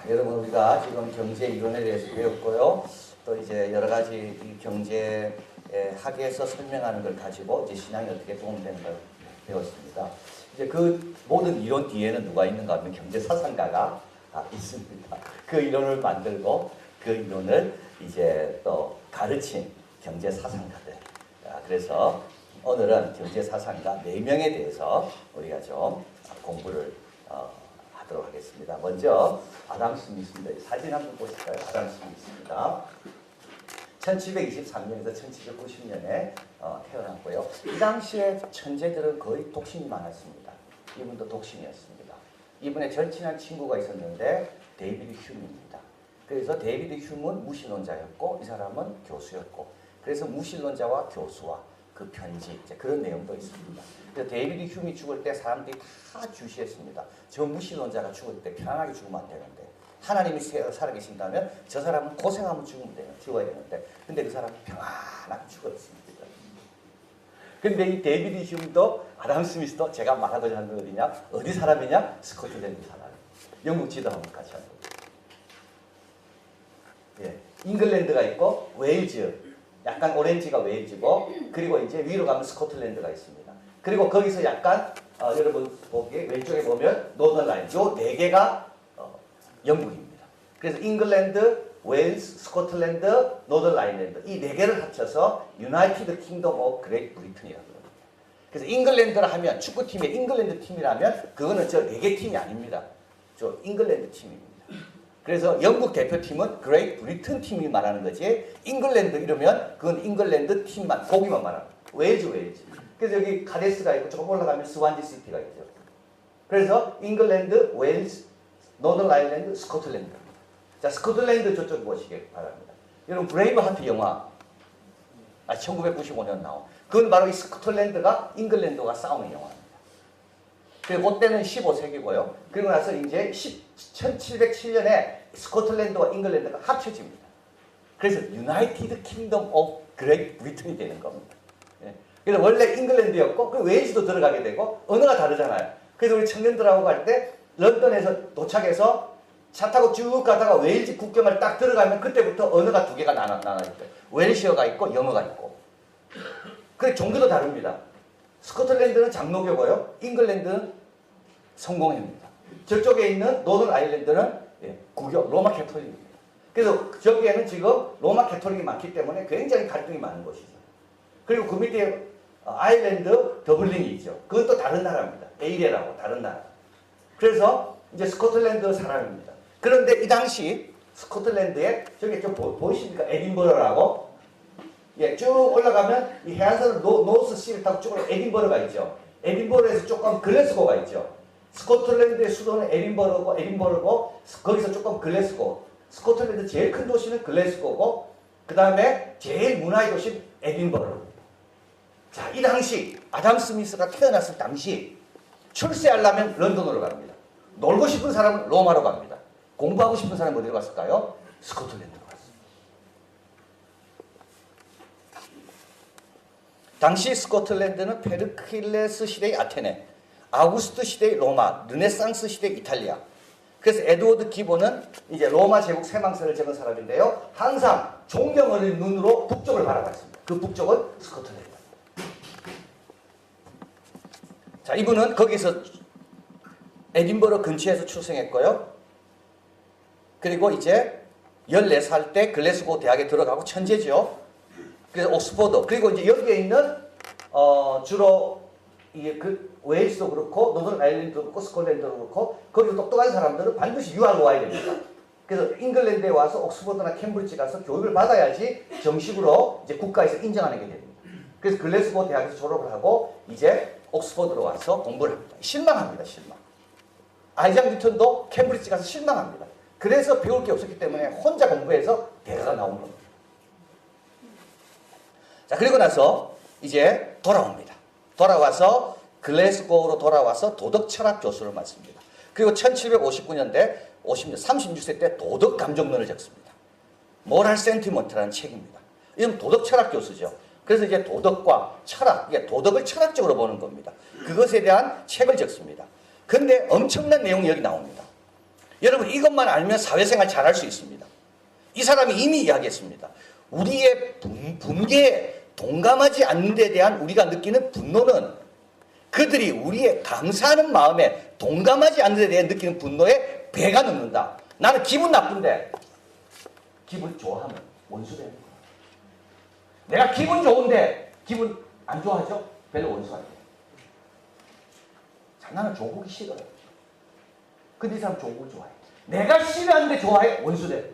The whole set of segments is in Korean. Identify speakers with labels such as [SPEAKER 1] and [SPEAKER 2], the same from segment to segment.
[SPEAKER 1] 여러분 우리가 지금 경제 이론에 대해서 배웠고요. 또 이제 여러 가지 이 경제 학에서 설명하는 걸 가지고 이제 신앙이 어떻게 도움되는 걸 배웠습니다. 이제 그 모든 이론 뒤에는 누가 있는가 하면 경제 사상가가 있습니다. 그 이론을 만들고 그 이론을 이제 또 가르친 경제 사상가들. 그래서 오늘은 경제 사상가 4명에 대해서 우리가 좀 공부를 하도록 하겠습니다. 먼저 아담 스미스입니다. 사진 한번 보실까요? 아담 스미스입니다. 1723년에서 1790년에 태어났고요. 이 당시에 천재들은 거의 독신이 많았습니다. 이분도 독신이었습니다. 이분의 절친한 친구가 있었는데 데이비드 휴입니다. 그래서 데이비드 휴는 무신론자였고 이 사람은 교수였고, 그래서 무신론자와 교수와 그 편지 이제 그런 내용도 있습니다. 그래서 데이비드 휴이 죽을 때 사람들이 다 주시했습니다. 저 무신론자가 죽을 때 편안하게 죽으면 안 되는데, 하나님이 살아계신다면 저 사람은 고생하면 죽어야 되는데, 근데 그 사람은 평안하게 죽었습니다. 근데 이 데이비드 휴도 아담 스미스도 제가 말하고자 하는 건 어디냐? 어디 사람이냐? 스코틀랜드 사람. 영국 지도 한번 같이 한번. 예, 잉글랜드가 있고 웨일즈. 약간 오렌지가 웨일즈고, 그리고 이제 위로 가면 스코틀랜드가 있습니다. 그리고 거기서 약간 여러분 보기에 왼쪽에 보면 노덜라인, 요 4개가 영국입니다. 그래서 잉글랜드, 웨일스, 스코틀랜드, 노덜라인랜드 이 4개를 합쳐서 유나이티드 킹덤 오브 그레이트 브리튼이라고 합니다. 그래서 잉글랜드를 하면 축구팀의 잉글랜드 팀이라면 그거는 저 4개 팀이 아닙니다. 저 잉글랜드 팀입니다. 그래서 영국 대표팀은 그레이트 브리튼 팀이 말하는 거지, 잉글랜드 이러면 그건 잉글랜드 팀만, 거기만 말하는 거예요. 웨일즈. 그래서 여기 카데스가 있고 조금 올라가면 스완지 시티가 있죠. 그래서 잉글랜드, 웨일즈, 노던 아일랜드, 스코틀랜드. 자, 스코틀랜드 저쪽 보시길 바랍니다. 여러분 브레이브 하트 영화 1995년 나온, 그건 바로 이 스코틀랜드가 잉글랜드와 싸우는 영화입니다. 그리고 그때는 15세기고요. 그리고 나서 이제 1707년에 스코틀랜드와 잉글랜드가 합쳐집니다. 그래서 유나이티드 킹덤 오브 그레이트 브리튼이 되는 겁니다. 예. 그래서 원래 잉글랜드였고, 그 웨일즈도 들어가게 되고, 언어가 다르잖아요. 그래서 우리 청년들하고 갈 때 런던에서 도착해서 차 타고 쭉 가다가 웨일즈 국경을 딱 들어가면 그때부터 언어가 2개가 나눠있어요. 웰시어가 있고 영어가 있고. 그래 종교도 다릅니다. 스코틀랜드는 장로교고요. 잉글랜드는 성공회입니다. 저쪽에 있는 노던 아일랜드는 구교, 로마 캐톨릭입니다. 그래서 저기에는 지금 로마 캐톨릭이 많기 때문에 굉장히 갈등이 많은 곳이죠. 그리고 그 밑에 아일랜드 더블린이 있죠. 그건 또 다른 나라입니다. 에이레라고 다른 나라. 그래서 이제 스코틀랜드 사람입니다. 그런데 이 당시 스코틀랜드에 저기 좀 보이십니까? 에딘버러라고. 예, 쭉 올라가면 이 해안선을 노스 시를 타고 쭉 올라가 에딘버러가 있죠. 에딘버러에서 조금 글래스고가 있죠. 스코틀랜드의 수도는 에딘버러고 거기서 조금 글래스고, 스코틀랜드 제일 큰 도시는 글래스고고, 그 다음에 제일 문화의 도시는 에딘버러입니다. 자, 이 당시 아담 스미스가 태어났을 당시 출세하려면 런던으로 갑니다. 놀고 싶은 사람은 로마로 갑니다. 공부하고 싶은 사람은 어디로 갔을까요? 스코틀랜드로 갔습니다. 당시 스코틀랜드는 페르킬레스 시대의 아테네, 아우구스트 시대의 로마, 르네상스 시대의 이탈리아. 그래서 에드워드 기본은 이제 로마 제국 세망세를 적은 사람인데요. 항상 존경 어린 눈으로 북쪽을 바라봤습니다. 그 북쪽은 스코틀랜드. 자, 이분은 거기서 에딘버러 근처에서 출생했고요. 그리고 이제 14살 때 글래스고 대학에 들어가고 천재죠. 그래서 옥스퍼드, 그리고 이제 여기에 있는 주로 이게 그 웨일스도 그렇고 노던 아일랜드도 그렇고 스코틀랜드도 그렇고 거기서 똑똑한 사람들은 반드시 유학을 와야 됩니다. 그래서 잉글랜드에 와서 옥스퍼드나 캠브리지 가서 교육을 받아야지 정식으로 이제 국가에서 인정하는 게 됩니다. 그래서 글래스고 대학에서 졸업을 하고 이제 옥스퍼드로 와서 공부를 합니다. 실망합니다. 실망. 아이작 뉴턴도 캠브리지 가서 실망합니다. 그래서 배울 게 없었기 때문에 혼자 공부해서 대가가 나온 겁니다. 자, 그리고 나서 이제 돌아옵니다. 돌아와서 글래스고로 돌아와서 도덕 철학 교수를 맡습니다. 그리고 1759년대 36세 때 도덕 감정론을 적습니다. 모랄 센티먼트라는 책입니다. 이건 도덕 철학 교수죠. 그래서 이제 도덕과 철학, 도덕을 철학적으로 보는 겁니다. 그것에 대한 책을 적습니다. 근데 엄청난 내용이 여기 나옵니다. 여러분 이것만 알면 사회생활 잘할 수 있습니다. 이 사람이 이미 이야기했습니다. 우리의 분개에 동감하지 않는 데 대한 우리가 느끼는 분노는 그들이 우리의 감사하는 마음에 동감하지 않는 데 대해 느끼는 분노에 배가 넘는다. 나는 기분 나쁜데 기분 좋아하면 원수 되는 거야. 내가 기분 좋은데 기분 안 좋아하죠? 별로 원수 안 돼. 자, 나는 조국이 싫어요. 근데 이 사람 조국을 좋아해. 내가 싫어하는데 좋아해? 원수 돼.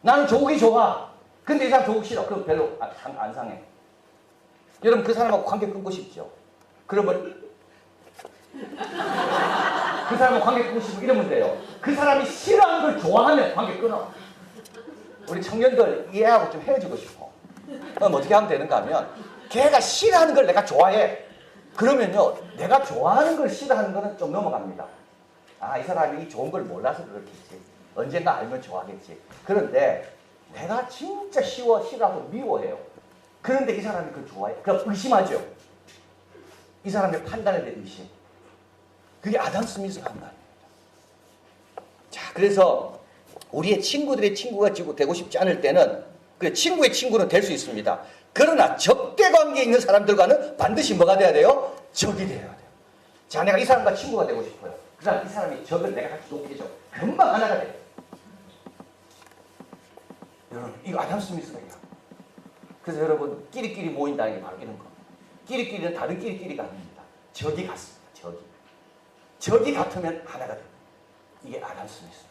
[SPEAKER 1] 나는 조국이 좋아. 근데 이 사람 조국 싫어. 그럼 별로 안 상해. 여러분 그 사람하고 관계 끊고 싶죠? 그러면 그 사람하고 관계 끊고 싶고 이러면 돼요. 그 사람이 싫어하는 걸 좋아하면 관계 끊어. 우리 청년들 이해하고 좀 헤어지고 싶어. 그럼 어떻게 하면 되는가 하면 걔가 싫어하는 걸 내가 좋아해. 그러면요 내가 좋아하는 걸 싫어하는 거는 좀 넘어갑니다. 아, 이 사람이 좋은 걸 몰라서 그렇겠지. 언젠가 알면 좋아하겠지. 그런데 내가 진짜 싫어하고 미워해요. 그런데 이 사람이 그걸 좋아해. 그럼 의심하죠. 이 사람의 판단에 대한 의심. 그게 아담 스미스가 한 말입니다. 자, 그래서 우리의 친구들의 친구가 되고 싶지 않을 때는 그래 친구의 친구는 될 수 있습니다. 그러나 적대 관계에 있는 사람들과는 반드시 뭐가 돼야 돼요? 적이 돼야 돼요. 자, 내가 이 사람과 친구가 되고 싶어요. 그다음 이 사람이 적을 내가 같이 돕게 죠. 금방 하나가 돼요. 여러분 이거 아담 스미스가 이야. 그래서 여러분 끼리끼리 모인다는 게 바로 이런 겁니다. 끼리끼리는 다른 끼리끼리가 아닙니다. 적이 같습니다. 적이 같으면 하나가 됩니다. 이게 아담 스미스입니다.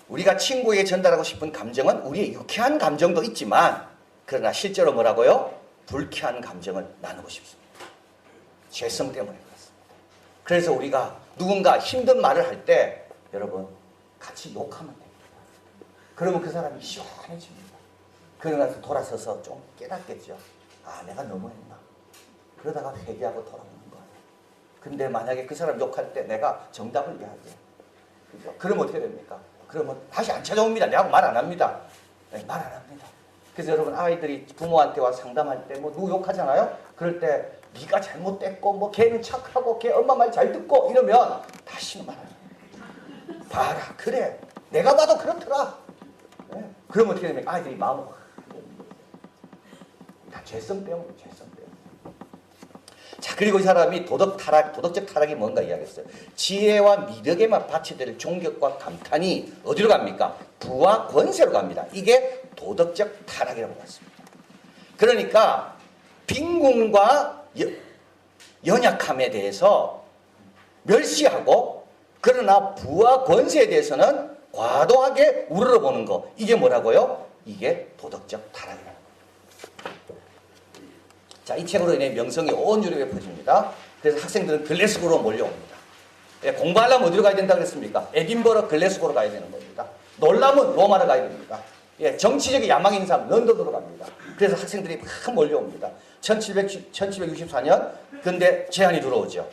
[SPEAKER 1] 우리가 친구에게 전달하고 싶은 감정은 우리의 유쾌한 감정도 있지만 그러나 실제로 뭐라고요? 불쾌한 감정을 나누고 싶습니다. 죄성 때문에 그렇습니다. 그래서 우리가 누군가 힘든 말을 할 때 여러분 같이 욕하면 됩니다. 그러면 그 사람이 시원해집니다. 그러고 돌아서서 좀 깨닫겠죠. 아, 내가 너무했나. 그러다가 회개하고 돌아오는 거예요. 근데 만약에 그 사람 욕할 때 내가 정답을 이야기해요. 그죠? 그러면 어떻게 됩니까? 그러면 다시 안 찾아옵니다. 내하고 말 안 합니다. 네, 말 안 합니다. 그래서 여러분 아이들이 부모한테 와 상담할 때 뭐 누구 욕하잖아요. 그럴 때 네가 잘못됐고 뭐 걔는 착하고 걔 엄마 말 잘 듣고 이러면 다시는 말 안 해요. 봐라 그래 내가 봐도 그렇더라. 네. 그러면 어떻게 됩니까? 아이들이 마음을 다 죄성 때문에 죄성 때문에. 자, 그리고 이 사람이 도덕적 타락이 뭔가 이야기했어요. 지혜와 미덕에만 바치될 존경과 감탄이 어디로 갑니까? 부와 권세로 갑니다. 이게 도덕적 타락이라고 봤습니다. 그러니까 빈곤과 연약함에 대해서 멸시하고 그러나 부와 권세에 대해서는 과도하게 우러러보는 거. 이게 뭐라고요? 이게 도덕적 타락이라는 거예요. 자, 이 책으로 인해 명성이 온 유럽에 퍼집니다. 그래서 학생들은 글래스고로 몰려옵니다. 예, 공부하려면 어디로 가야 된다 그랬습니까? 에딘버러 글래스고로 가야 되는 겁니다. 놀라면 로마로 가야 됩니다. 예, 정치적인 야망인 사람 런던으로 갑니다. 그래서 학생들이 막 몰려옵니다. 1764년 근데 제안이 들어오죠.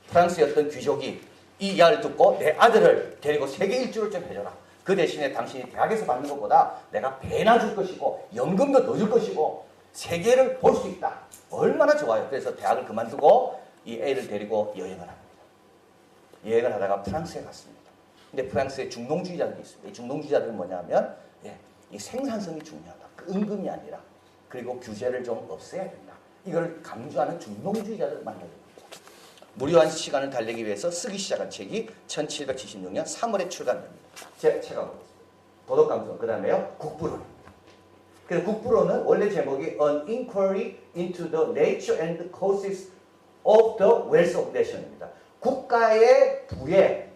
[SPEAKER 1] 프랑스의 어떤 귀족이 이 이야기를 듣고 내 아들을 데리고 세계 일주를 좀 해줘라. 그 대신에 당신이 대학에서 받는 것보다 내가 배나 줄 것이고 연금도 더 줄 것이고 세계를 볼 수 있다. 얼마나 좋아요. 그래서 대학을 그만두고 이 애를 데리고 여행을 합니다. 여행을 하다가 프랑스에 갔습니다. 근데 프랑스에 중농주의자들이 있습니다. 이 중농주의자들은 뭐냐면 이 생산성이 중요하다. 그 은금이 아니라 그리고 규제를 좀 없애야 된다. 이걸 강조하는 중농주의자들을 만나게 됩니다. 무료한 시간을 달래기 위해서 쓰기 시작한 책이 1776년 3월에 출간됩니다. 제 책하고 있습니다. 도덕감성, 그 다음에요 국부론입니다. 그래서 국부론은 원래 제목이 An Inquiry into the Nature and Causes of the Wealth of Nation입니다. 국가의 부의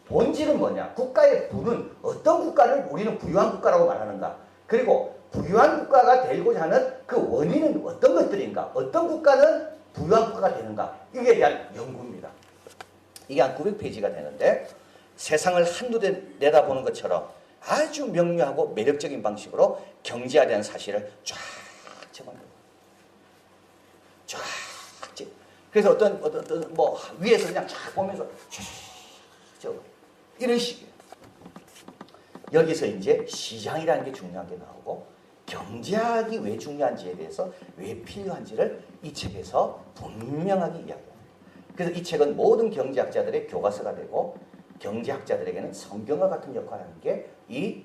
[SPEAKER 1] 본질은 뭐냐? 국가의 부는 어떤 국가를 우리는 부유한 국가라고 말하는가? 그리고 부유한 국가가 되고자 하는 그 원인은 어떤 것들인가? 어떤 국가는 부유한 국가가 되는가? 이게 대한 연구입니다. 이게 한 900페이지가 되는데 세상을 한눈에 내다보는 것처럼 아주 명료하고 매력적인 방식으로 경제에 대한 사실을 쫙 적어냅니다. 쫙. 그래서 어떤 뭐 위에서 그냥 쫙 보면서 적어. 이런 식이에요. 여기서 이제 시장이라는 게 중요한 게 나오고 경제학이 왜 중요한지에 대해서 왜 필요한지를 이 책에서 분명하게 이야기합니다. 그래서 이 책은 모든 경제학자들의 교과서가 되고 경제학자들에게는 성경과 같은 역할을 하는 게 이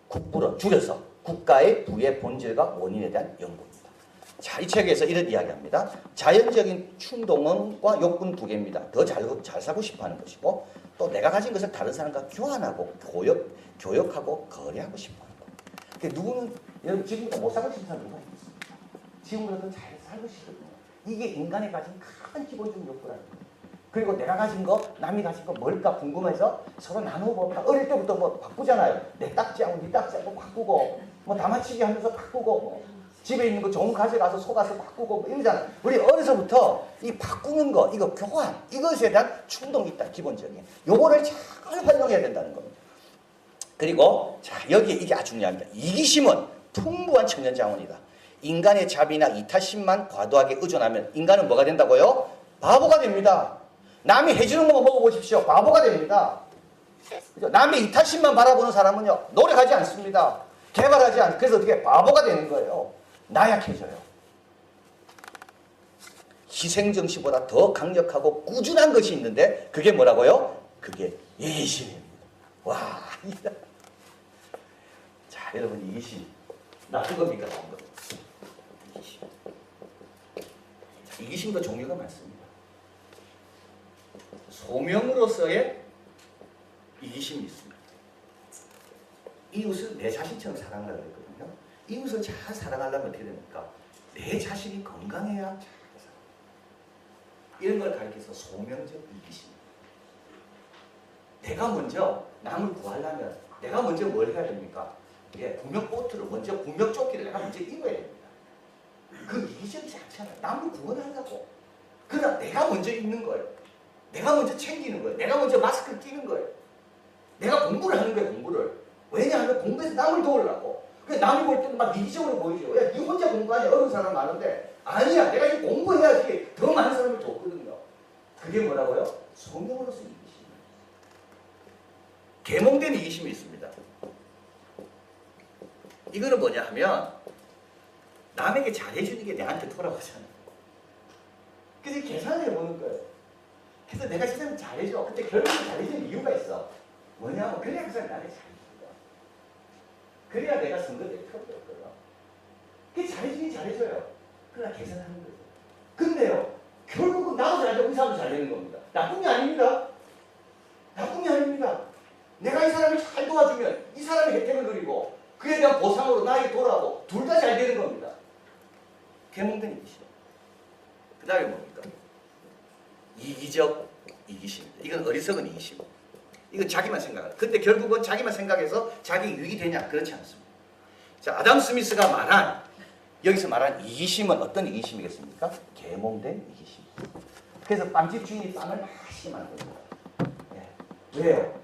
[SPEAKER 1] 국부론, 줄여서 국가의 부의 본질과 원인에 대한 연구입니다. 자, 이 책에서 이런 이야기합니다. 자연적인 충동과 욕구는 두 개입니다. 더 잘 살고 싶어 하는 것이고 또 내가 가진 것을 다른 사람과 교환하고 교역하고 거래하고 싶어 하는 것. 그러니까 누구는 여러분 지금도 못 살고 싶은 사람 누가 있습니까? 지금보다 더 잘 살고 싶거든요. 이게 인간이 가진 큰 기본적인 욕구라는 거예요. 그리고 내가 가진 거, 남이 가진 거 뭘까 궁금해서 서로 나누고 어릴 때부터 뭐 바꾸잖아요. 내 딱지하고 네 딱지하고 바꾸고 뭐 다마치기 하면서 바꾸고 뭐 집에 있는 거 좋은 가져가서 속아서 바꾸고 뭐 이러잖아요. 우리 어려서부터 이 바꾸는 거, 이거 교환, 이것에 대한 충동이 있다. 기본적인. 요거를 잘 활용해야 된다는 겁니다. 그리고 자 여기에 이게 아주 중요합니다. 이기심은 풍부한 천연자원이다. 인간의 자비나 이타심만 과도하게 의존하면 인간은 뭐가 된다고요? 바보가 됩니다. 남이 해주는 거 먹어보십시오. 바보가 됩니다. 그죠? 남의 이타심만 바라보는 사람은요 노력하지 않습니다. 개발하지 않고 그래서 어떻게 바보가 되는 거예요. 나약해져요. 희생정신보다 더 강력하고 꾸준한 것이 있는데 그게 뭐라고요? 그게 이기심입니다. 와, 자 여러분 이기심 나쁜 겁니까? 좋은 겁니까? 이기심. 자, 이기심도 종류가 많습니다. 소명으로서의 이기심이 있습니다. 이웃을 내 자신처럼 사랑하려고 했거든요. 이웃을 잘 사랑하려면 어떻게 됩니까? 내 자신이 건강해야 잘 살아요. 이런 걸 가리켜서 소명적 이기심. 내가 먼저 남을 구하려면 내가 먼저 뭘 해야 됩니까? 예, 구명보트를 먼저 구명조끼를 내가 먼저 입어야 됩니다. 그 이기심이 자체는 남을 구원하려고. 그러나 내가 먼저 입는 거예요. 내가 먼저 챙기는 거예요. 내가 먼저 마스크를 끼는 거예요. 내가 공부를 하는 거예요. 공부를. 왜냐하면 공부해서 남을 도우려고. 남이 볼 때는 막 이기적으로 보이죠. 야, 니 혼자 공부하냐? 어려운 사람 많은데 아니야. 내가 지금 공부해야지 더 많은 사람을 돕거든요. 그게 뭐라고요? 소명으로서 이기심. 계몽된 이기심이 있습니다. 이거는 뭐냐 하면 남에게 잘해주는 게 내한테 돌아오잖아요. 그래서 계산을 해보는 거예요. 그래서 내가 세상에 잘해줘. 근데 결국은 잘해주는 이유가 있어. 뭐냐면 그래야 그 사람이 나한테 잘해준다. 그래야 내가 선거대표가 되거든. 그게 잘해주긴 잘해줘요. 그러나 계산하는 거죠. 근데요. 결국은 나도 잘되고 이 사람도 잘 되는 겁니다. 나쁜 게 아닙니다. 나쁜 게 아닙니다. 내가 이 사람을 잘 도와주면 이 사람의 혜택을 누리고 그에 대한 보상으로 나에게 돌아오고 둘 다 잘 되는 겁니다. 계몽된 이기심. 그 다음에 뭡니까? 이기적 이기심입니다. 이건 어리석은 이기심. 이건 자기만 생각하는. 근데 결국은 자기만 생각해서 자기 유익이 되냐? 그렇지 않습니다. 자, 아담 스미스가 말한 여기서 말한 이기심은 어떤 이기심이겠습니까? 계몽된 이기심. 그래서 빵집 주인이 빵을 맛있게 만듭니다. 네. 왜요?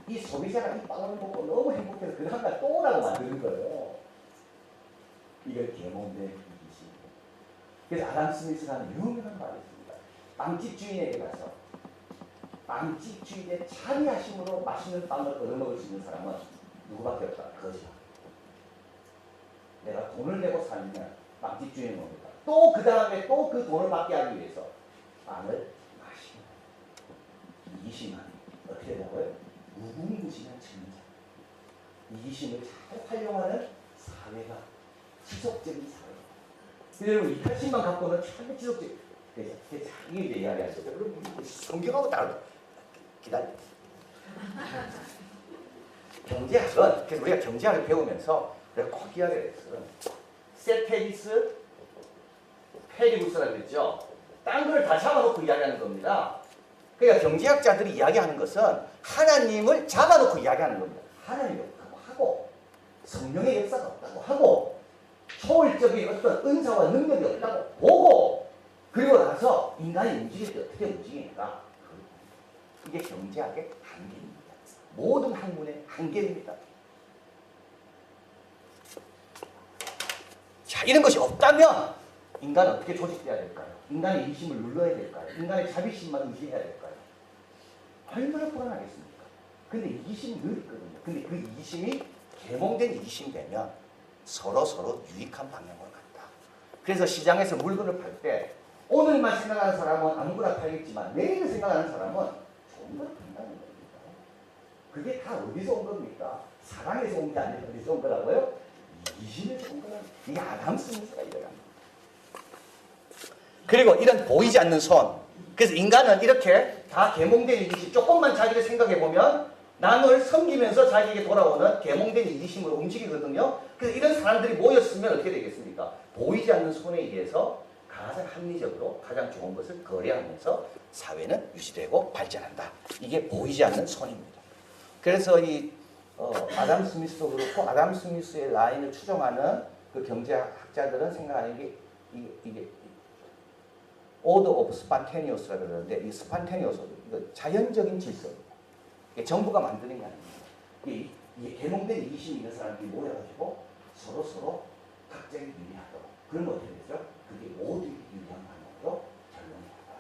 [SPEAKER 1] 이 소비자가 이 빵을 먹고 너무 행복해서 그 다음날 또 오라고 만드는 거예요. 이걸 계몽된 이기심. 그래서 아담 스미스가 하는 유명한 말이 있습니다. 빵집 주인에게 가서 빵집 주인의 자비하심으로 맛있는 빵을 얻어먹을 수 있는 사람은 누구밖에 없다. 거지다. 내가 돈을 내고 살면 빵집 주인이 뭡니까? 또 그 다음에 또 그 돈을 받게 하기 위해서 빵을 마시는 이기심만 어떻게 되냐고요? 무궁무진한 천자. 이기심을 잘 활용하는 사회가 지속적인 사회. 여러분 이탈심만 갖고는 참 지속적. 그래서 이게 이제 이야기하죠. 여러분 성경하고 다르다. 기다려. 경제학은 그래서 우리가 경제학을 배우면서 내가 꼭 이야기를 했어요. 세테리스 페리부스라고 그랬죠. 딴 걸 다 잡아놓고 이야기하는 겁니다. 그러니까 경제학자들이 이야기하는 것은 하나님을 잡아놓고 이야기하는 겁니다. 하나님이 없다고 하고 성령의 역사가 없다고 하고 초월적인 어떤 은사와 능력이 없다고 보고 그리고 나서 인간이 움직일 때 어떻게 움직이는가? 이게 경제학의 한계입니다. 모든 학문의 한계입니다. 자, 이런 것이 없다면 인간은 어떻게 조직돼야 될까요? 인간의 이기심을 눌러야 될까요? 인간의 자비심만 의지해야 될까요? 얼마나 불안하겠습니까? 근데 이기심이 늘 있거든요. 근데 그 이기심이 계몽된 이기심이 되면 서로 유익한 방향으로 간다. 그래서 시장에서 물건을 팔 때 오늘 가능만 생각하는 사람은 아무거나 팔겠지만 내일을 생각하는 사람은 좋은 걸 판다는 겁니다. 그게 다 어디서 온 겁니까? 사랑에서 온 게 아니라 어디서 온 거라고요? 이심에서 온 거는 이게 아담 스미스가 이래요. 그리고 이런 보이지 않는 손. 그래서 인간은 이렇게 다 계몽된 이기심, 조금만 자기를 생각해보면 남을 섬기면서 자기에게 돌아오는 계몽된 이기심으로 움직이거든요. 그래서 이런 사람들이 모였으면 어떻게 되겠습니까? 보이지 않는 손에 의해서 가장 합리적으로 가장 좋은 것을 거래하면서 사회는 유지되고 발전한다. 이게 보이지 않는 손입니다. 그래서 이 아담 스미스도 그렇고 아담 스미스의 라인을 추종하는 그 경제학자들은 생각하는 게 이게 order of spontaneous라고 그러는데 이 spontaneous, 이거 자연적인 질서입니다. 이게 정부가 만드는 게 아닙니다. 이게 계몽된 이기심이 있는 사람들이 모여가지고 서로 각자의 유리하도록 그러면 어떻게 되죠? 그게 모두 유리한 방향으로 결론이 나요.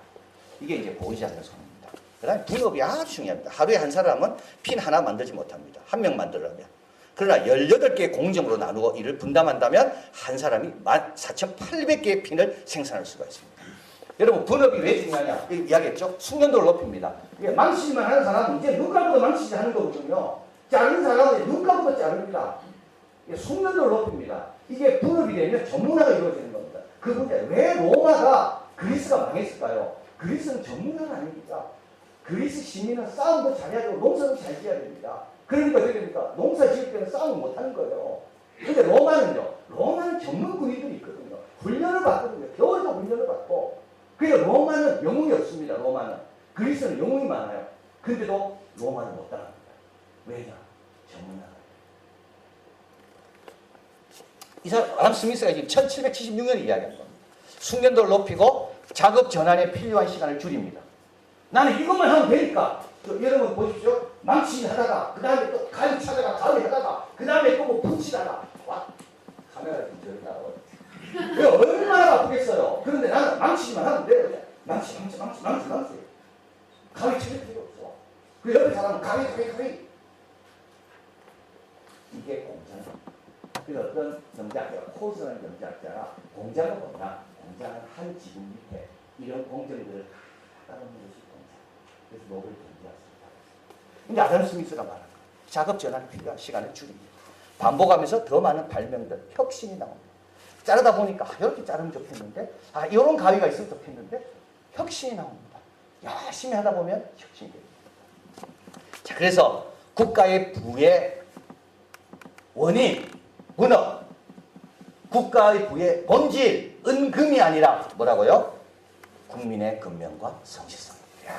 [SPEAKER 1] 이게 이제 보이지 않는 손입니다. 그 다음에 분업이 아주 중요합니다. 하루에 한 사람은 핀 하나 만들지 못합니다. 한 명 만들려면. 그러나 18개의 공정으로 나누고 이를 분담한다면 한 사람이 14,800개의 핀을 생산할 수가 있습니다. 여러분 분업이 왜 중요하냐 이야기했죠? 숙련도를 높입니다. 이게 망치기만 하는 사람은 이제 눈 감고도 망치지 하는 거거든요. 자르는 사람은 눈 감고도 자릅니다. 숙련도를 높입니다. 이게 분업이 되면 전문화가 이루어지는 겁니다. 그 문제 왜 로마가 그리스가 망했을까요? 그리스는 전문화가 아닙니다. 그리스 시민은 싸움도 잘해야 되고 농사도 잘 지어야 됩니다. 그러니까 어떻게 됩니까? 농사 지을 때는 싸움을 못하는 거예요. 근데 로마는 전문 군인들이 있거든요. 훈련을 받거든요. 겨울도 훈련을 받고. 그러니까 로마는 영웅이 없습니다. 로마는. 그리스는 영웅이 많아요. 근데도 로마는 못 따라갑니다. 왜냐? 전문화가. 이 사람 아담 스미스가 지금 1776년에 이야기한 겁니다. 숙련도를 높이고 작업 전환에 필요한 시간을 줄입니다. 나는 이것만 하면 되니까. 여러분 보십시오. 망치 하다가 그 다음에 또 가위 찾아가 가위 하다가 그 다음에 또 뭐 pun치다가 와 카메라 좀 저리 나와. 왜 얼마나 아프겠어요. 그런데 나는 망치기만 하면 돼. 망치 가위 찾을 필요 없어. 그 옆에 사람은 가위 이게 공장. 그래서 어떤 경제학자가 코스라는 경제학자가 공장은 뭐냐? 공장은 한 지붕 밑에 이런 공정들을 다 따르는 것이 공장. 그래서 노벨 경제학습니다. 근데 아담 스미스가 말한 거예요. 작업 전환 필요한 시간을 줄입니다. 반복하면서 더 많은 발명들, 혁신이 나옵니다. 자르다 보니까 이렇게 자르면 좋겠는데 이런 가위가 있으면 좋겠는데 혁신이 나옵니다. 열심히 하다 보면 혁신이 됩니다. 자, 그래서 국가의 부의 원인, 문업, 국가의 부의 본질, 은금이 아니라 뭐라고요? 국민의 근면과 성실성. 이야,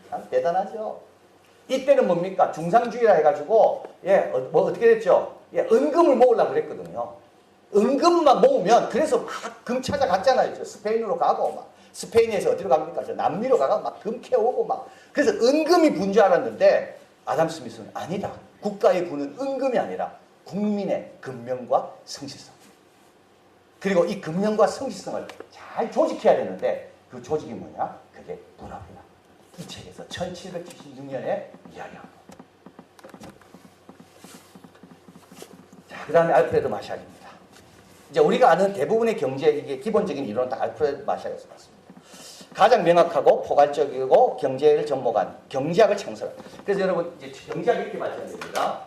[SPEAKER 1] 참 대단하죠. 이때는 뭡니까? 중상주의라 해가지고 뭐 어떻게 됐죠? 은금을 모으려고 그랬거든요. 은금만 모으면 그래서 막 금 찾아갔잖아요. 스페인으로 가고 막 스페인에서 어디로 갑니까? 남미로 가고 막 금 캐오고 막 그래서 은금이 부인 줄 알았는데 아담 스미스는 아니다. 국가의 부는 은금이 아니라 국민의 근면과 성실성. 그리고 이 근면과 성실성을 잘 조직해야 되는데 그 조직이 뭐냐? 그게 분업이다. 이 책에서 1776년에 이야기한 거. 자, 그 다음에 알프레드 마샬입니다. 이제 우리가 아는 대부분의 경제 이게 기본적인 이론은 다 알프레드 마샬에서 봤습니다. 가장 명확하고 포괄적이고 경제를 접목한 경제학을 창설한. 그래서 여러분 이제 경제학 이렇게 말씀을 드립니다.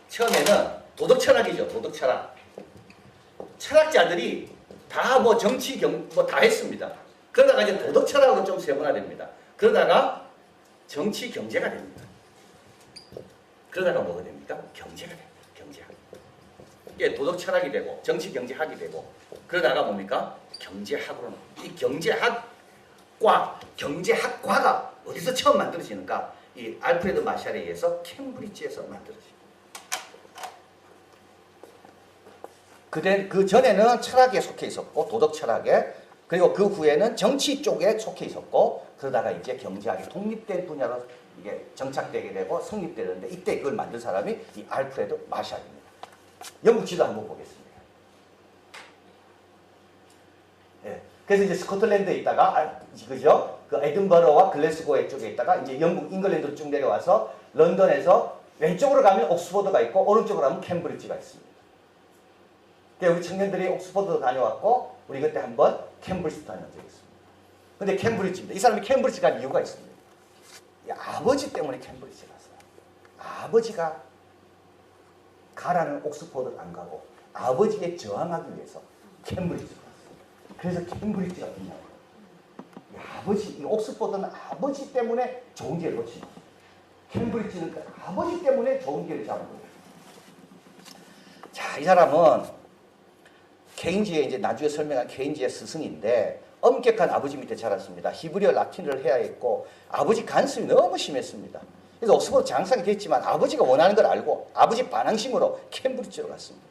[SPEAKER 1] 처음에는 도덕 철학이죠. 도덕 철학. 철학자들이 다 뭐 정치 뭐 다 했습니다. 그러다가 이제 도덕 철학으로 좀 세분화됩니다. 그러다가 정치 경제가 됩니다. 그러다가 뭐가 됩니까? 경제가 됩니다. 경제학. 이게 도덕 철학이 되고 정치 경제학이 되고 그러다가 뭡니까? 경제학으로 이 경제학과 경제학과가 어디서 처음 만들어지는가? 이 알프레드 마샬에 의해서 캠브리지에서 만들어집니다. 그 전에는 철학에 속해 있었고 도덕 철학에 그리고 그 후에는 정치 쪽에 속해 있었고 그러다가 이제 경제학이 독립된 분야로 이게 정착되게 되고 성립되는데 이때 그걸 만든 사람이 이 알프레드 마샬입니다. 영국 지도 한번 보겠습니다. 예. 그래서 이제 스코틀랜드에 있다가 그죠? 그 에든버러와 글래스고 쪽에 있다가 이제 영국 잉글랜드로 쭉 내려와서 런던에서 왼쪽으로 가면 옥스퍼드가 있고 오른쪽으로 가면 캠브리지가 있습니다. 우리 청년들이 옥스퍼드도 다녀왔고 우리 그때 한번 캠브리지도 다녀온 적이 있습니다. 근데 캠브리지입니다. 이 사람이 캠브리지 간 이유가 있습니다. 아버지 때문에 캠브리지 갔어요. 아버지가 가라는 옥스퍼드를 안 가고 아버지에 저항하기 위해서 캠브리지로 갔어요. 그래서 캠브리지가 있냐고. 아버지, 이 옥스퍼드는 아버지 때문에 좋은 기회를 놓친 거예요. 캠브리지는 아버지 때문에 좋은 기회를 잡은 거예요. 자, 이 사람은 케인즈의 이제 나중에 설명한 케인즈의 스승인데 엄격한 아버지 밑에 자랐습니다. 히브리어 라틴어를 해야 했고 아버지 간섭이 너무 심했습니다. 그래서 옥스퍼드 장상이 됐지만 아버지가 원하는 걸 알고 아버지 반항심으로 캠브리지로 갔습니다.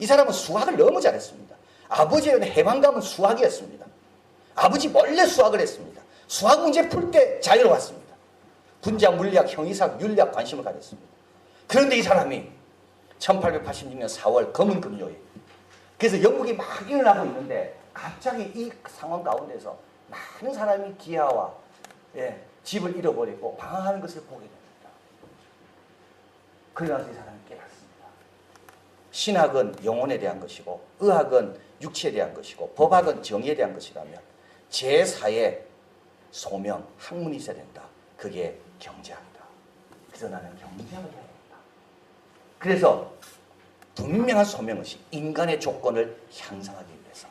[SPEAKER 1] 이 사람은 수학을 너무 잘했습니다. 아버지의 해방감은 수학이었습니다. 아버지 몰래 수학을 했습니다. 수학 문제 풀 때 자유로웠습니다. 분자, 물리학, 형이사학, 윤리학 관심을 가졌습니다. 그런데 이 사람이 1886년 4월 검은 금요일, 그래서 영국이 막 일어나고 있는데 갑자기 이 상황 가운데서 많은 사람이 기아와 집을 잃어버리고 방황하는 것을 보게 됩니다. 그러면서 이 사람이 깨닫습니다. 신학은 영혼에 대한 것이고 의학은 육체에 대한 것이고 법학은 정의에 대한 것이라면 제4의 소명, 학문이 있어야 된다. 그게 경제학이다. 그래서 나는 경제학을 해야 된다. 그래서 분명한 소명의식, 인간의 조건을 향상하기 위해서.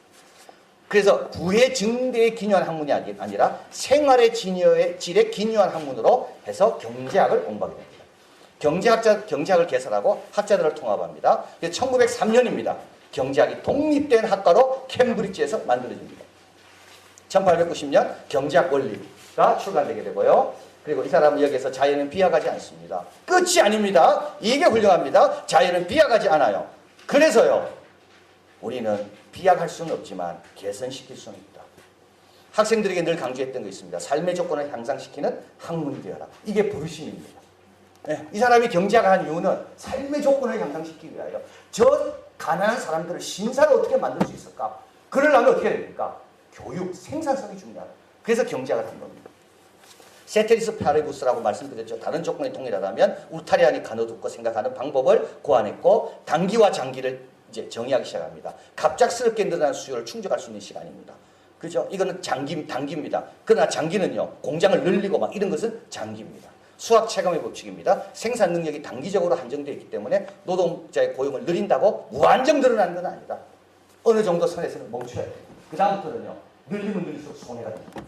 [SPEAKER 1] 그래서 부의 증대에 기여한 학문이 아니라 생활의 질에 기여한 학문으로 해서 경제학을 공부하게 됩니다. 경제학을 개설하고 학자들을 통합합니다. 1903년입니다. 경제학이 독립된 학과로 캠브리지에서 만들어집니다. 1890년 경제학 원리가 출간되게 되고요. 그리고 이 사람은 여기서 자연은 비약하지 않습니다. 끝이 아닙니다. 이게 훌륭합니다. 자연은 비약하지 않아요. 그래서요, 우리는 비약할 수는 없지만 개선시킬 수는 있다. 학생들에게 늘 강조했던 거 있습니다. 삶의 조건을 향상시키는 학문이 되어라. 이게 부르심입니다. 이 사람이 경제학을 한 이유는 삶의 조건을 향상시키기 위하여 저 가난한 사람들을 신사를 어떻게 만들 수 있을까? 그러려면 어떻게 됩니까? 교육, 생산성이 중요하다. 그래서 경제학을 한 겁니다. 세테리스 파레부스라고 말씀드렸죠. 다른 조건이 동일하다면 울타리안이 가둬두고 생각하는 방법을 고안했고 단기와 장기를 이제 정의하기 시작합니다. 갑작스럽게 늘어난 수요를 충족할 수 있는 시간입니다. 그죠? 이거는 단기입니다. 그러나 장기는요, 공장을 늘리고 막 이런 것은 장기입니다. 수학 체감의 법칙입니다. 생산 능력이 단기적으로 한정되어 있기 때문에 노동자의 고용을 늘린다고 무한정 늘어나는 건 아니다. 어느 정도 선에서는 멈춰야 돼요. 그 다음부터는요, 늘리면 늘릴수록 손해가 됩니다.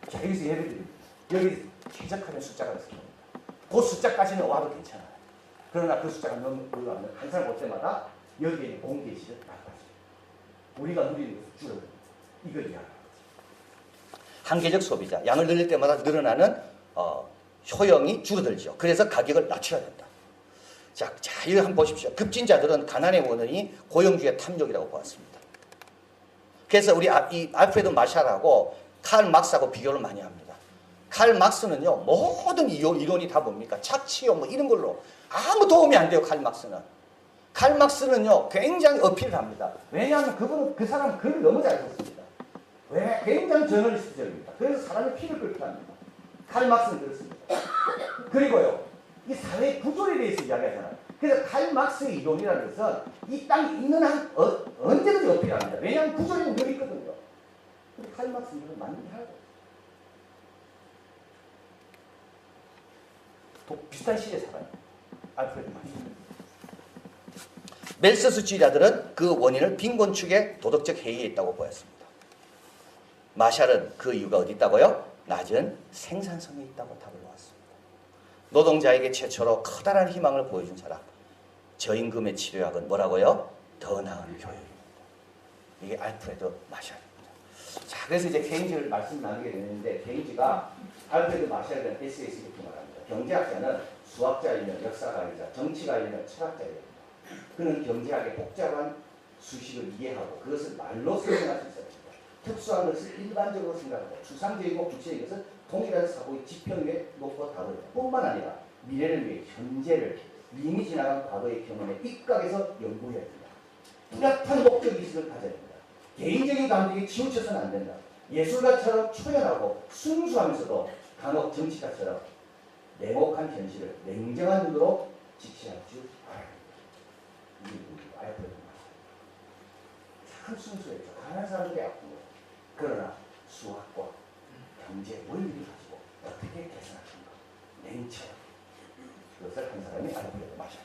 [SPEAKER 1] 자, 여기서 예를 들면 여기 최적화된 숫자가 있습니다. 그 숫자까지는 와도 괜찮아요. 그러나 그 숫자가 너무 올라가면 한 사람 볼 때마다 여기에 공개실을 나빠져요. 우리가 누리는 것을 줄여요. 이걸 이해하는 거죠. 한계적 소비자, 양을 늘릴 때마다 늘어나는 효용이 줄어들죠. 그래서 가격을 낮춰야 된다. 자, 이거 한번 보십시오. 급진자들은 가난의 원인이 고용주의 탐욕이라고 보았습니다. 그래서 우리 이 알프레드 마샬하고 칼 막스하고 비교를 많이 합니다. 칼 막스는요, 모든 이론이 다 뭡니까? 착취요, 뭐 이런 걸로 아무 도움이 안 돼요. 칼 막스는. 칼 막스는요, 굉장히 어필을 합니다. 왜냐하면 그 사람은 글을 너무 잘 썼습니다. 왜? 굉장히 저널리스트적입니다. 그래서 사람의 피를 끓게 합니다. 칼 막스는 그렇습니다. 그리고요, 이 사회 구조에 대해서 이야기하잖아요. 그래서 칼 막스의 이론이라는 것은 이 땅에 있는 한 언제든지 어필합니다. 왜냐하면 구조에는 늘 있거든요. 근데 칼 막스 이론을 만들게 하고 비슷한 시대에 살아요. 알프레드 마샬. 멜서스주의자들은 그 원인을 빈곤축의 도덕적 해이에 있다고 보였습니다. 마샬은 그 이유가 어디 있다고요? 낮은 생산성에 있다고 답을 놓았습니다. 노동자에게 최초로 커다란 희망을 보여준 사람, 저임금의 치료약은 뭐라고요? 더 나은 교육입니다. 이게 알프레드 마샬입니다. 자, 그래서 이제 케인즈를 말씀 나누게 되는데, 케인즈가 알프레드 마샬에 대한 에세이에서 이렇게 말합니다. 경제학자는 수학자이며 역사가이자 정치가이며 철학자입니다. 그는 경제학의 복잡한 수식을 이해하고 그것을 말로 설명할 수 있어야 됩니다. 특수한 것을 일반적으로 생각하고 추상적이고 구체적인 것을 동일한 사고의 지평 위에 놓고 다루는 뿐만 아니라 미래를 위해 현재를 이미 지나간 과거의 경험에 입각해서 연구해야 됩니다. 뚜렷한 목적의식을 가져야 됩니다. 개인적인 감정에 치우쳐서는 안 된다. 예술가처럼 초연하고 순수하면서도 간혹 정치가처럼 냉혹한 현실을 냉정한 눈으로 지체할 줄 알아야 됩니다. 알프레드 참 순수했죠. 가난한 사람들이 아픈 거예요. 그러나 수학과 경제 원리를 가지고 어떻게 계산하는가 냉철 그것을 한 사람이 알프레드 마샬.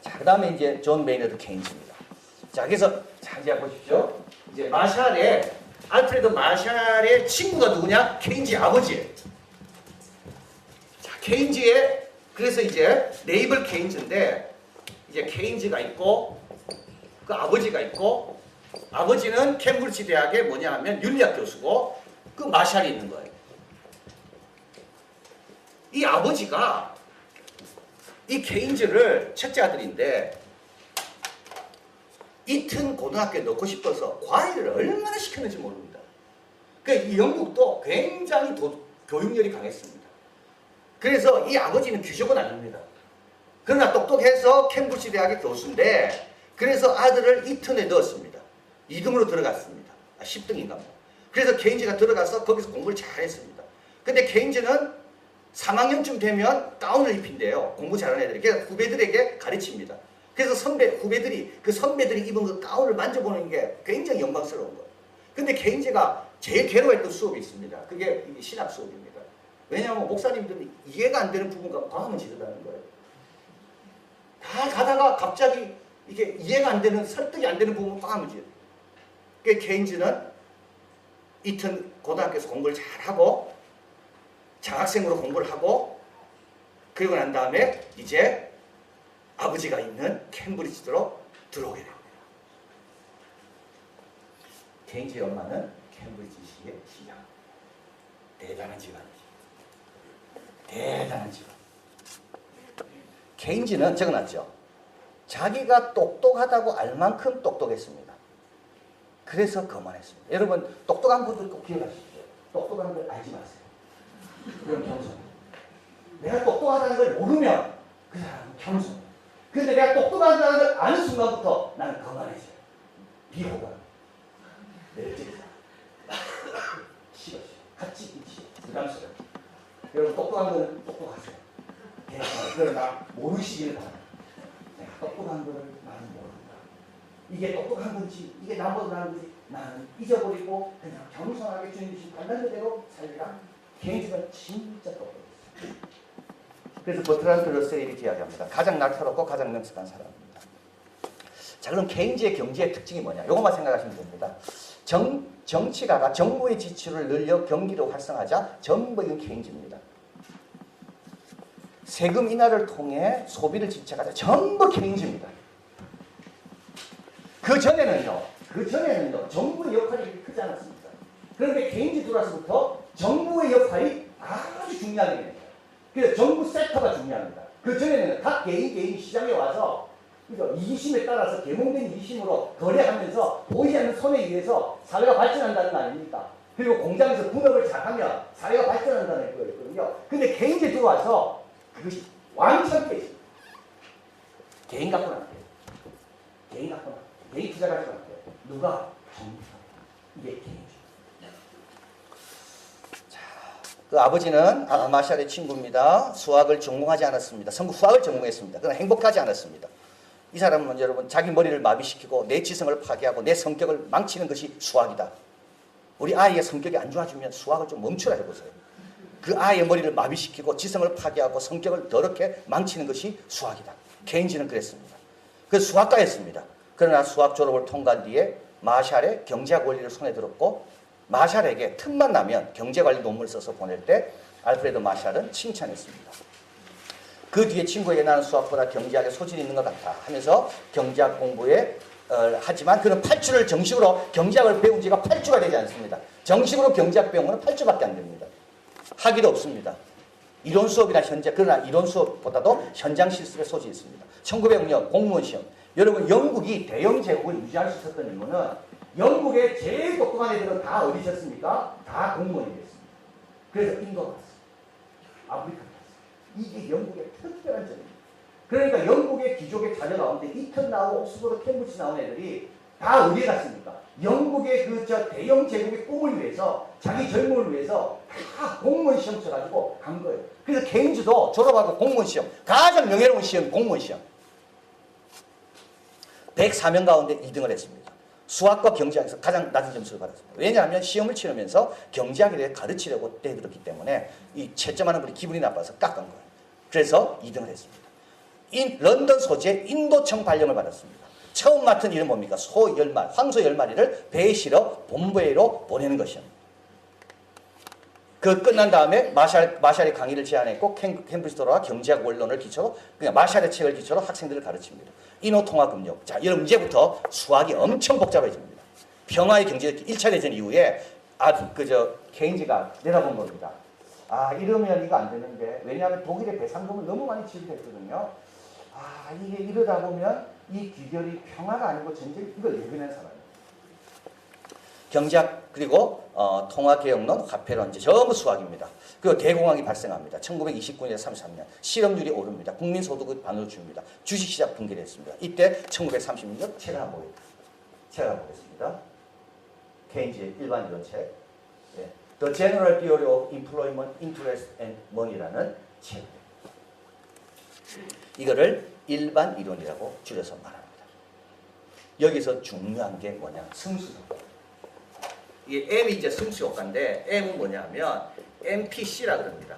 [SPEAKER 1] 자, 그 다음에 이제 존 메이너드 케인즈입니다. 자, 그래서 자, 이제 보십시오. 이제 마샬의 알프레드 마샬의 친구가 누구냐? 케인즈 아버지예요. 자, 케인즈의 그래서 이제 네이블 케인즈인데 이제 케인즈가 있고 그 아버지가 있고 아버지는 캠브리지 대학의 뭐냐 하면 윤리학 교수고 그 마샬이 있는 거예요. 이 아버지가 이 케인즈를 첫째 아들인데 이튼 고등학교에 넣고 싶어서 과외를 얼마나 시켰는지 모릅니다. 그러니까 이 영국도 굉장히 교육열이 강했습니다. 그래서 이 아버지는 귀족은 아닙니다. 그러나 똑똑해서 캠브리지 대학의 교수인데 그래서 아들을 이튼에 넣었습니다. 2등으로 들어갔습니다. 10등인가 뭐. 그래서 케인즈가 들어가서 거기서 공부를 잘했습니다. 근데 케인즈는 3학년쯤 되면 가운을 입힌대요. 공부 잘하는 애들이. 그래서 후배들에게 가르칩니다. 그래서 후배들이 그 선배들이 입은 그 가운을 만져보는 게 굉장히 영광스러운 거예요. 근데 케인즈가 제일 괴로워했던 수업이 있습니다. 그게 신학 수업입니다. 왜냐하면 목사님들은 이해가 안 되는 부분과 과음을 지르다는 거예요. 다 가다가 갑자기 이게 이해가 안 되는, 설득이 안 되는 부분을 과음을 지르요. 그러니까 케인즈는 이튼 고등학교에서 공부를 잘하고 장학생으로 공부를 하고 그리고 난 다음에 이제 아버지가 있는 캠브리지로 들어오게 됩니다. 케인즈의 엄마는 캠브리지시의 시장. 대단한 집안이죠. 대단한 집안. 케인즈는 적어놨죠. 자기가 똑똑하다고 알 만큼 똑똑했습니다. 그래서 거만했습니다. 여러분 똑똑한 분들 꼭 기억하십시오. 똑똑한 걸 알지 마세요. 그럼 겸손. 내가 똑똑하다는 걸 모르면 그 사람은 겸손. 근데 내가 똑똑하다는 걸 아는 순간부터 나는 거만해져요. 비호감. 내려지겠다. 싫어. 같이 있지. 부담스러워. 여러분 똑똑한 건 똑똑하세요. 그러나 모르시길 바랍니다. 내가 똑똑한 걸 나는 모른다. 이게 똑똑한 건지 이게 나보다 나은 건지 나는 잊어버리고 그냥 겸손하게 주님 주신 판단대로 살리라. 케인즈는 진짜 똑똑했어요. 그래서 버트란드 러셀이 이렇게 이야기합니다. 가장 날카롭고 가장 명석한 사람입니다. 자, 그럼 케인즈의 경제의 특징이 뭐냐? 이것만 생각하시면 됩니다. 정치가가 정부의 지출을 늘려 경기를 활성화하자 전부 이건 케인즈입니다. 세금 인하를 통해 소비를 집착하자 전부 케인즈입니다. 그 전에는요 정부의 역할이 그렇게 크지 않았습니다. 그런데 케인즈 들어와서부터 정부의 역할이 아주 중요하게 됩니다. 그래서 정부 섹터가 중요합니다. 그 전에는 각 개인이 시장에 와서 이기심에 따라서 계몽된 이기심으로 거래하면서 보이지 않는 손에 의해서 사회가 발전한다는 거 아닙니까? 그리고 공장에서 분업을 잘하면 사회가 발전한다는 거였거든요. 근데 케인즈 들어와서 그것이 완전 깨집니다. 개인 갖고는 안 돼요. 개인 갖고는 안 돼요. 개인 투자 가지고 안 돼요. 누가? 정부가. 이게 개인주의. 자, 그 아버지는 마샬의 친구입니다. 수학을 전공하지 않았습니다. 수학을 전공했습니다. 그러나 행복하지 않았습니다. 이 사람은 여러분 자기 머리를 마비시키고 내 지성을 파괴하고 내 성격을 망치는 것이 수학이다. 우리 아이의 성격이 안 좋아지면 수학을 좀 멈추라 해보세요. 그 아이의 머리를 마비시키고 지성을 파괴하고 성격을 더럽게 망치는 것이 수학이다. 케인즈는 그랬습니다. 그래서 수학가였습니다. 그러나 수학 졸업을 통과한 뒤에 마샬의 경제학 원리를 손에 들었고 마샬에게 틈만 나면 경제관리 논문을 써서 보낼 때 알프레드 마샬은 칭찬했습니다. 그 뒤에 친구에게 나는 수학보다 경제학에 소질이 있는 것 같아 하면서 경제학 공부에 하지만 그는 8주를 정식으로 경제학을 배운 지가 8주가 되지 않습니다. 정식으로 경제학 배운 건 8주밖에 안 됩니다. 학위도 없습니다. 이론 수업이나 그러나 이론 수업보다도 현장 실습에 소질이 있습니다. 1906년 공무원 시험. 여러분 영국이 대영 제국을 유지할 수 있었던 이유는 영국의 제일 똑똑한 애들은 다 어디 있었습니까? 다 공무원이 됐습니다. 그래서 인도 갔어요. 아프리카 갔어요. 이게 영국의 특별한 점입니다. 그러니까 영국의 귀족의 자녀 가운데 이턴 나오고 옥스퍼드 캠브리지 나온 애들이 다 어디에 갔습니까? 영국의 대영 제국의 꿈을 위해서 자기 젊음을 위해서 다 공무원 시험 쳐가지고 간 거예요. 그래서 케인즈도 졸업하고 공무원 시험 가장 명예로운 시험이 공무원 시험. 104명 가운데 2등을 했습니다. 수학과 경제학에서 가장 낮은 점수를 받았습니다. 왜냐하면 시험을 치르면서 경제학에 대해 가르치려고 떼들었기 때문에 이 채점하는 분이 기분이 나빠서 깎은 거예요. 그래서 2등을 했습니다. 런던 소재 인도청 발령을 받았습니다. 처음 맡은 일은 뭡니까? 소 10마리, 황소 10마리를 배에 실어 본부에로 보내는 것이었습니다. 그 끝난 다음에 마샬이 강의를 제안했고 캠브리지 돌아와 경제학 원론을 기초로 그냥 마샬의 책을 기초로 학생들을 가르칩니다. 인호통화금융. 자, 여러분 이제부터 수학이 엄청 복잡해집니다. 평화의 경제 1차 대전 이후에 케인즈가 내다본 겁니다. 아, 이러면 이거 안 되는데 왜냐하면 독일의 배상금을 너무 많이 지불했거든요. 아, 이게 이러다 보면 이 귀결이 평화가 아니고 전쟁 이걸 예견한 사람이에요. 경제학 그리고 통화개혁론, 화폐론 이제 전부 수학입니다. 그리고 대공황이 발생합니다. 1929년에서 33년 실업률이 오릅니다. 국민소득의 반으로 줍니다. 주식시장 붕괴를 했습니다. 이때 1936년 책을 한번 보겠습니다. 케인즈의 일반 이론책 The General Theory of Employment, Interest and Money라는 책입니다. 이거를 일반 이론이라고 줄여서 말합니다. 여기서 중요한 게 뭐냐? 승수효과. 이 M이 이제 승수효과인데 M은 뭐냐면 MPC라 그럽니다.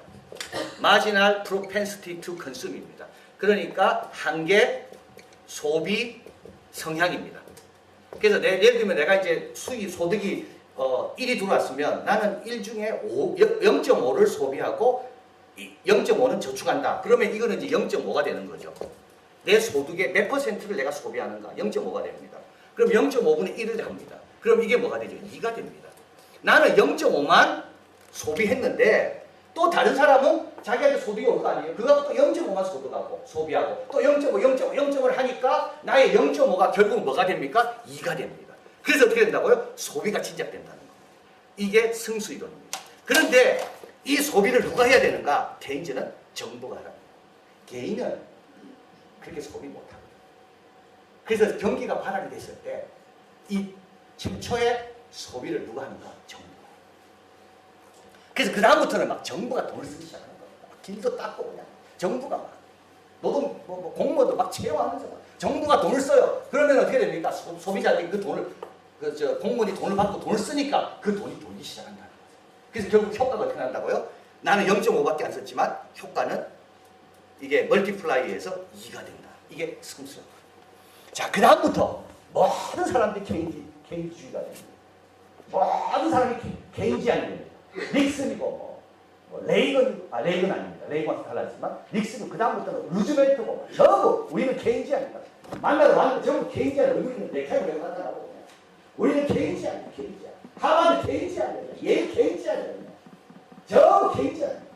[SPEAKER 1] Marginal Propensity to Consume입니다. 그러니까 한계 소비 성향입니다. 그래서 예를 들면 내가 이제 소득이 1이 들어왔으면 나는 1 중에 0.5를 소비하고 0.5는 저축한다. 그러면 이거는 이제 0.5가 되는 거죠. 내 소득의 몇 퍼센트를 내가 소비하는가? 0.5가 됩니다. 그럼 0.5분의 1을 합니다. 그럼 이게 뭐가 되죠? 2가 됩니다. 나는 0.5만 소비했는데 또 다른 사람은 자기한테 소득이 올 거 아니에요? 그거 또 0.5만 소득하고 소비하고 또 0.5을 하니까 나의 0.5가 결국 뭐가 됩니까? 2가 됩니다. 그래서 어떻게 된다고요? 소비가 진작된다는 거예요. 이게 승수이론입니다. 그런데 이 소비를 누가 해야 되는가? 케인즈는 정부가 하라. 개인은 그렇게 소비 못합니다. 그래서 경기가 발달이 됐을 때 이 최초의 소비를 누가 하는가? 정부가. 그래서 그 다음부터는 막 정부가 돈을 쓰기 시작하는 겁니다. 길도 닦고 그냥 정부가 막 노동 공무원도 막 채용하면서 막 정부가 돈을 써요. 그러면 어떻게 됩니까? 소비자들이 그 돈을 공무원이 돈을 받고 돈을 쓰니까 그 돈이 돌기 시작한다는 거죠. 그래서 결국 효과가 어떻게 난다고요? 나는 0.5밖에 안 썼지만 효과는 이게 멀티플라이에서 2가 된다. 이게 승수. 자, 그 다음부터 모든 사람들이 케인즈주의가 됩니다. 모든 사람이 케인지안이 됩니다. 닉슨이고 레이건 아닙니다. 레이건은 달랐지만 닉슨이고 그 다음부터는 루즈벨트고 전부 우리는 케인지안입니다. 만나도 전부 케인지안. 우리는 넥타이로 외고 한다고. 우리는 케인지안입니다. 케인지안. 하버드 케인지안입니다. 예일 케인지안입니다. 전부 케인지안입니다.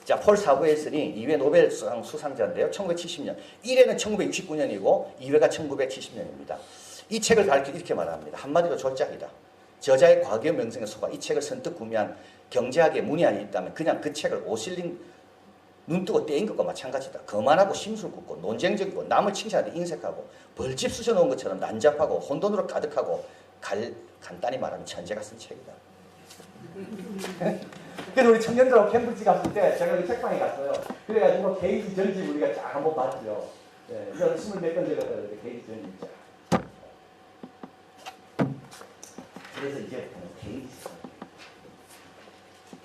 [SPEAKER 1] 자, 폴 사부에슨이 2회 노벨상 수상자인데요. 1970년. 1회는 1969년이고 2회가 1970년입니다. 이 책을 가르쳐 이렇게 말합니다. 한마디로 졸작이다. 저자의 과거의 명성에 속아 이 책을 선뜻 구매한 경제학의 문의안이 있다면 그냥 그 책을 오실린 눈뜨고 떼인 것과 마찬가지다. 거만하고 심술궂고 논쟁적이고 남을 칭찬하되 인색하고 벌집 쑤셔놓은 것처럼 난잡하고 혼돈으로 가득하고 간단히 말하면 천재가 쓴 책이다. 그래서 우리 청년들하고 캠브리지 갔을 때 제가 그 책방에 갔어요. 그래가지고 게이지 전집 우리가 쫙 한번 봤죠. 네, 이제 20몇 건 들어갔는데 게이지 전집 쫙. 그래서 이제부터는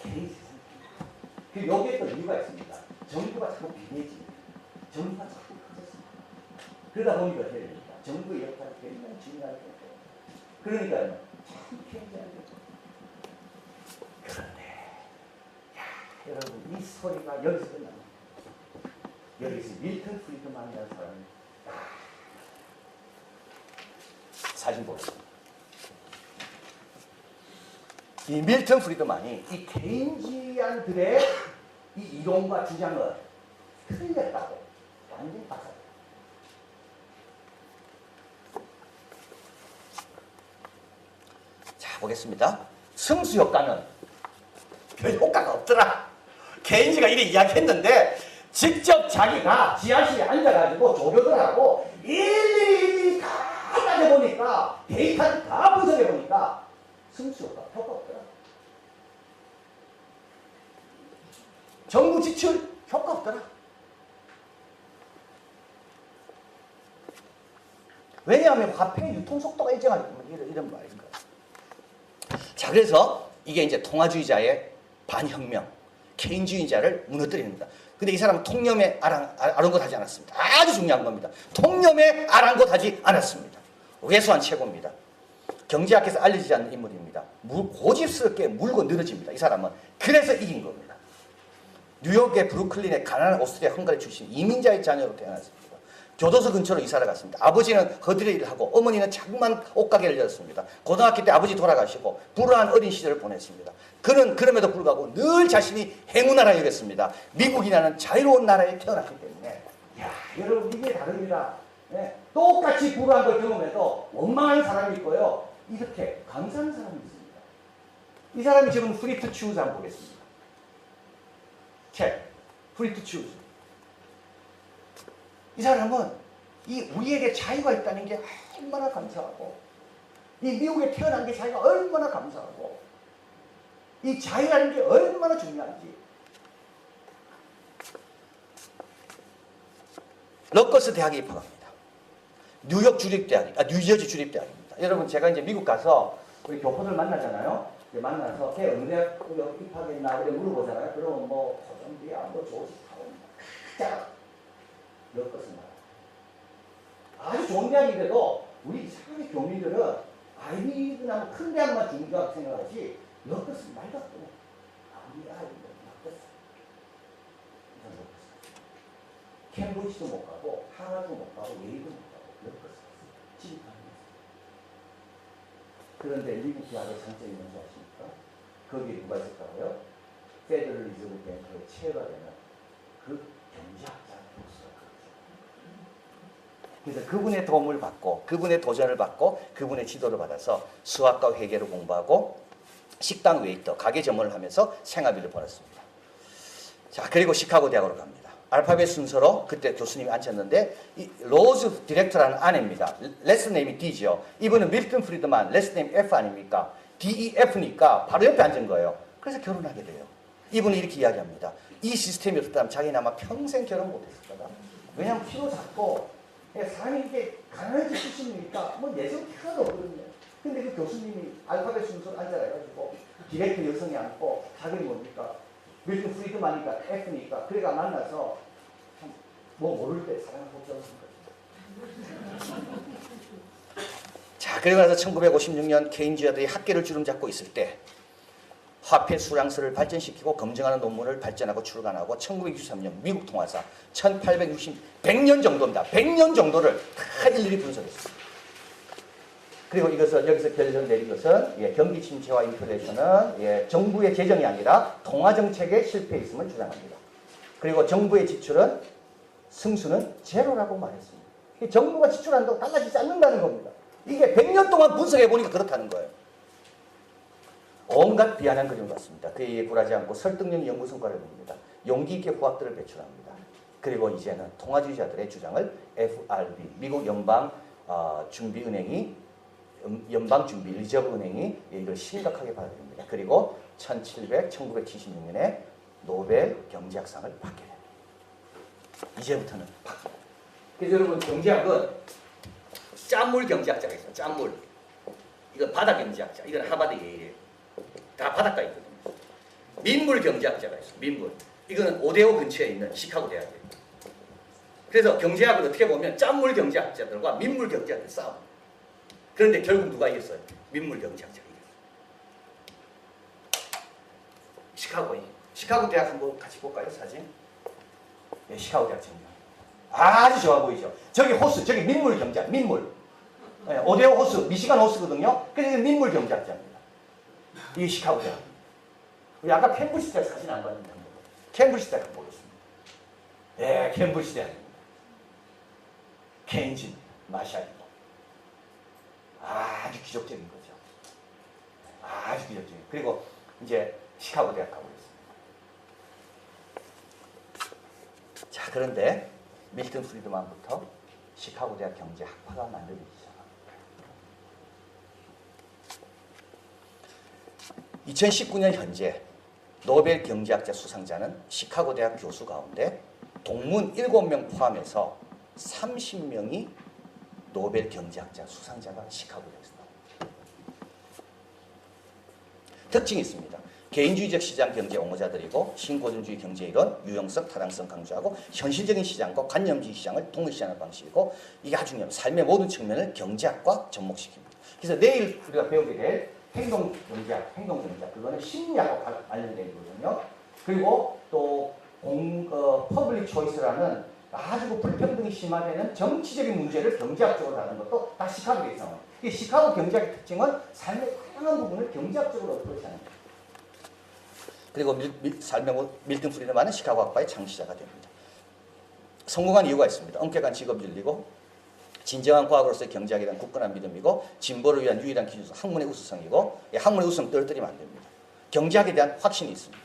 [SPEAKER 1] 게이지 그 여기에 또 이유가 있습니다. 정부가 자꾸 빈해집니다. 정부가 자꾸 커졌습니다. 그러다 보니까 어떻게 됩니까? 정부의 역할이 굉장히 중요하게 돼요. 그러니까 참 굉장히 그런데 여러분 이 스토리가 여기서 끝납니다. 여기서 밀턴 프리드만이라는 사람이 사진 보겠습니다. 이 밀턴 프리드만이 이 케인지안들의 이 이론과 주장을 틀렸다고 완전히 박살냈다. 자, 보겠습니다. 승수 효과는 별 효과가 없더라. 케인즈가 이래 이야기했는데 직접 자기가 지하실에 앉아가지고 조교들하고 일일이 다 따져보니까 데이터를 다 분석해보니까 승수 효과 없더라. 정부 지출 효과 없더라. 왜냐하면 화폐의 유통 속도가 일정하기 때문에 이런 말인 거예요. 자, 그래서 이게 이제 통화주의자의 반혁명, 케인주의자를 무너뜨립니다. 근데 이 사람은 통념에 아랑곳하지 않았습니다. 아주 중요한 겁니다. 통념에 아랑곳하지 않았습니다. 왜소한 최고입니다. 경제학에서 알려지지 않는 인물입니다. 고집스럽게 물고 늘어집니다. 이 사람은. 그래서 이긴 겁니다. 뉴욕의 브루클린의 가난한 오스트리아 헝가리 출신 이민자의 자녀로 태어났습니다. 교도소 근처로 이사를 갔습니다. 아버지는 허드렛 일을 하고 어머니는 자그마한 옷가게를 열었습니다. 고등학교 때 아버지 돌아가시고 불우한 어린 시절을 보냈습니다. 그는 그럼에도 불구하고 늘 자신이 행운나라 여겼습니다. 미국이라는 자유로운 나라에 태어났기 때문에. 야, 여러분 이게 다릅니다. 네, 똑같이 불우한 걸 경험해도 원망하는 사람이 있고요. 이렇게 감사하는 사람이 있습니다. 이 사람이 지금 프리 투 추즈 한번 보겠습니다. 책, 프리 투 추즈. 이 사람은 이 우리에게 자유가 있다는 게 얼마나 감사하고, 이 미국에 태어난 게 자기가 얼마나 감사하고, 이 자유라는 게 얼마나 중요한지. 러커스 대학에 입학합니다. 뉴욕 주립대학, 뉴저지 주립대학입니다. 여러분, 제가 이제 미국 가서 우리 교포들 만나잖아요. 만나서 걔 어느 대학 입학했나 그래 물어보잖아요. 그러면 뭐 고전비야, 뭐 조지타운, 자, 러커스 나라. 아주 좋은 대학인데도 우리 이상하게 교민들은 아이비리그나 뭐 큰 대학만 중요하게 생각하지 러커스 말도 안 돼. 아무리 아이비리그 러커스. 캠브리지도 못 가고 하나도 못 가고 예일도 못 가고 러커스 진입하는 거예요. 그런데 미국 대학의 장점이 뭔지 아십니까? 거기에 누가 있을까요? 페더럴 리저브 뱅크의 체어가 되는 그 경제학자 교수가 그렇죠. 그래서 그분의 도움을 받고 그분의 도전을 받고 그분의 지도를 받아서 수학과 회계를 공부하고 식당 웨이터, 가게 점원을 하면서 생활비를 벌었습니다. 자, 그리고 시카고 대학으로 갑니다. 알파벳 순서로 그때 교수님이 앉혔는데 이 로즈 디렉터라는 아내입니다. 레슨 네임이 D죠. 이분은 밀턴 프리드만, 레슨 네임 F 아닙니까? DEF니까 바로 옆에 앉은 거예요. 그래서 결혼하게 돼요. 이분이 이렇게 이야기합니다. 이 시스템이 없었다면 자기는 아마 평생 결혼 못했을 거다. 왜냐하면 키도 작고 사람이 이게 가난해질 수있으니까 뭐 내성 하나도 없거든요. 근데 그 교수님이 알파벳 순서로 앉아가지고 디렉터 여성이 앉고 자기는 뭡니까? 밀턴 프리드만이니까 F니까 그래가 만나서 뭐 모를 때 사랑을 못 잡았을 거죠. 자, 그리고 나서 1956년 케인주의자들이 학계를 주름잡고 있을 때 화폐 수량서를 발전시키고 검증하는 논문을 발전하고 출간하고 1963년 미국 통화사 100년 정도입니다. 100년 정도를 다 일일이 분석했습니다. 그리고 이것은 여기서 결론 내린 것은 경기 침체와 인플레이션은 정부의 재정이 아니라 통화 정책의 실패에 있음을 주장합니다. 그리고 정부의 지출은 승수는 제로라고 말했습니다. 정부가 지출한다고 달라지지 않는다는 겁니다. 이게 100년 동안 분석해 보니까 그렇다는 거예요. 온갖 비난한 그림 같습니다. 그에 굴하지 않고 설득력 연구 성과를 봅니다. 용기 있게 후학들을 배출합니다. 그리고 이제는 통화주의자들의 주장을 FRB, 미국 연방준비은행이 연방준비 리저브은행이 이걸 심각하게 받아들입니다. 그리고 1976년에 노벨 경제학상을 받게 됩니다. 이제부터는 바뀝니다. 그래서 여러분 경제학은 짠물 경제학자가 있어요. 짠물. 이건 바다 경제학자. 이건 하버드 예일이에요. 다 바닷가에 있거든요. 민물 경제학자가 있어요. 민물. 이거는 오데오 근처에 있는 시카고 대학이에요. 그래서 경제학은 어떻게 보면 짠물 경제학자들과 민물 경제학자들 싸움. 그런데 결국 누가 이겼어요? 민물 경제학자가 이겼어요. 시카고 대학 한번 같이 볼까요? 사진. 네, 시카고 대학 정면. 아주 좋아 보이죠? 저기 호수, 저기 민물 경제학, 민물. 네, 오데오 호수, 미시간 호수거든요. 그래서 민물 경제학자입니다. 이 시카고 대학. 우리 아까 캠브리지 대학 사진 안 봤는데 캠브리지 대학 보겠습니다. 네, 캠브리지 대학입니다. 케인즈, 마샬이고. 아주 기적적인 거죠. 아주 기적적인. 그리고 이제 시카고 대학 가보겠습니다. 자, 그런데 밀턴 프리드만부터 시카고 대학 경제학파가 만들어지기 시작합니다. 2019년 현재 노벨 경제학자 수상자는 시카고 대학 교수 가운데 동문 7명 포함해서 30명이 노벨 경제학자 수상자가 시카고에서 나옵니다. 특징이 있습니다. 개인주의적 시장 경제 옹호자들이고 신고전주의 경제 이론, 유용성, 타당성 강조하고 현실적인 시장과 관념주의 시장을 통일시하는 방식이고 이게 아주 중요합니다. 삶의 모든 측면을 경제학과 접목시킵니다. 그래서 내일 우리가 배우게 될 행동경제학, 그거는 심리학과 관련된 거거든요. 그리고 또 퍼블릭 초이스라는 아주 불평등이 심화되는 정치적인 문제를 경제학적으로 다루는 것도 다 시카고에 있어요. 이 시카고 경제학의 특징은 삶의 다양한 부분을 경제학적으로 어떻게 하는 거예요. 그리고 밀턴 프리드만은 시카고 학파의 창시자가 됩니다. 성공한 이유가 있습니다. 엄격한 직업윤리고 진정한 과학으로서의 경제학에 대한 굳건한 믿음이고 진보를 위한 유일한 기준은 학문의 우수성이고 학문의 우수성 떨어뜨리면 안 됩니다. 경제학에 대한 확신이 있습니다.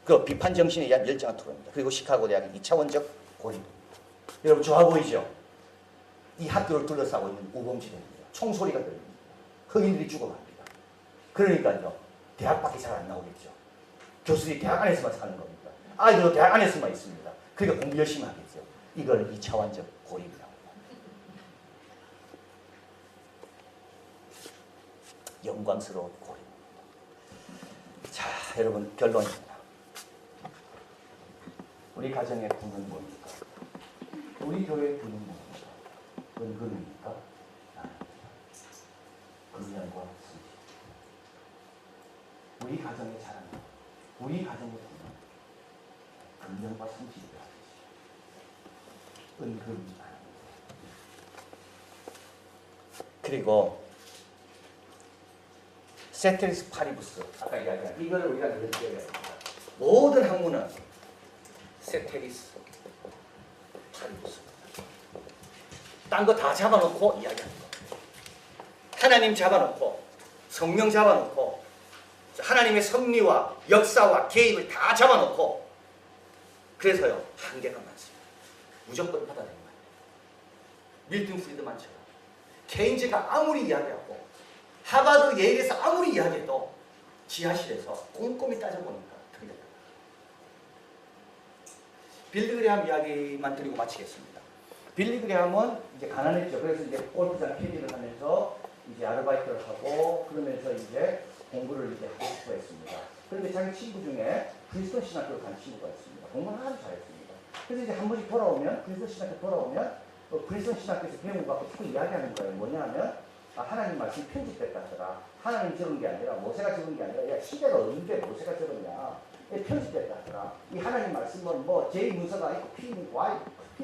[SPEAKER 1] 그 비판 정신에 의한 열정한 토론입니다. 그리고 시카고 대학의 2차원적 고립입니다. 여러분 좋아 보이죠? 이 학교를 둘러싸고 있는 우범지대입니다. 총소리가 들립니다. 흑인들이 죽어갑니다. 그러니까요. 대학 밖에 잘 안 나오겠죠. 교수들이 대학 안에서만 사는 겁니다. 아이들도 대학 안에서만 있습니다. 그러니까 공부 열심히 하겠죠. 이걸 2차원적 고립이라고 합니다. 영광스러운 고립입니다. 자, 여러분 결론입니다. 우리 가정의 부는 뭡니까? 우리 교회의 부는 뭡니까? 은근입니까? 아닙니다. 금연과 순신. 우리 가정의 자랑, 우리 가정의 부는 금연과 순신이라 하듯이 은근이 아닙니다. 그리고 세테리스 파리부스, 아까 이야기한 이걸 우리가 늘 기억해야 됩니다. 모든 학문은 세테리스 파리부스. 딴 거 다 잡아놓고 이야기하는 거. 하나님 잡아놓고 성령 잡아놓고 하나님의 섭리와 역사와 개입을 다 잡아놓고 그래서요 한계가 많습니다. 무조건 받아내는 거예요. 밀턴 프리드만처럼 케인즈가 아무리 이야기하고 하버드 예일에서 아무리 이야기해도 지하실에서 꼼꼼히 따져보니까 틀렸다. 빌리 그레함 이야기만 드리고 마치겠습니다. 빌리 그레함은 이제 가난했죠. 그래서 이제 골프장 캐디를 하면서 이제 아르바이트를 하고 그러면서 이제 공부를 이제 하고 싶어 했습니다. 그런데 자기 친구 중에 프린스턴 신학교를 간 친구가 있습니다. 공부를 아주 잘했습니다. 그래서 이제 한 번씩 돌아오면 프린스턴 신학교 돌아오면 프린스턴 신학교에서 배운 거 갖고 자꾸 이야기하는 거예요. 뭐냐 하면 하나님 말씀 편집됐다더라. 하나님 적은 게 아니라 모세가 적은 게 아니라 야 시대가 없는데 모세가 적었냐. 편집됐다더라. 이 하나님 말씀은 뭐 J 문서가 있고 P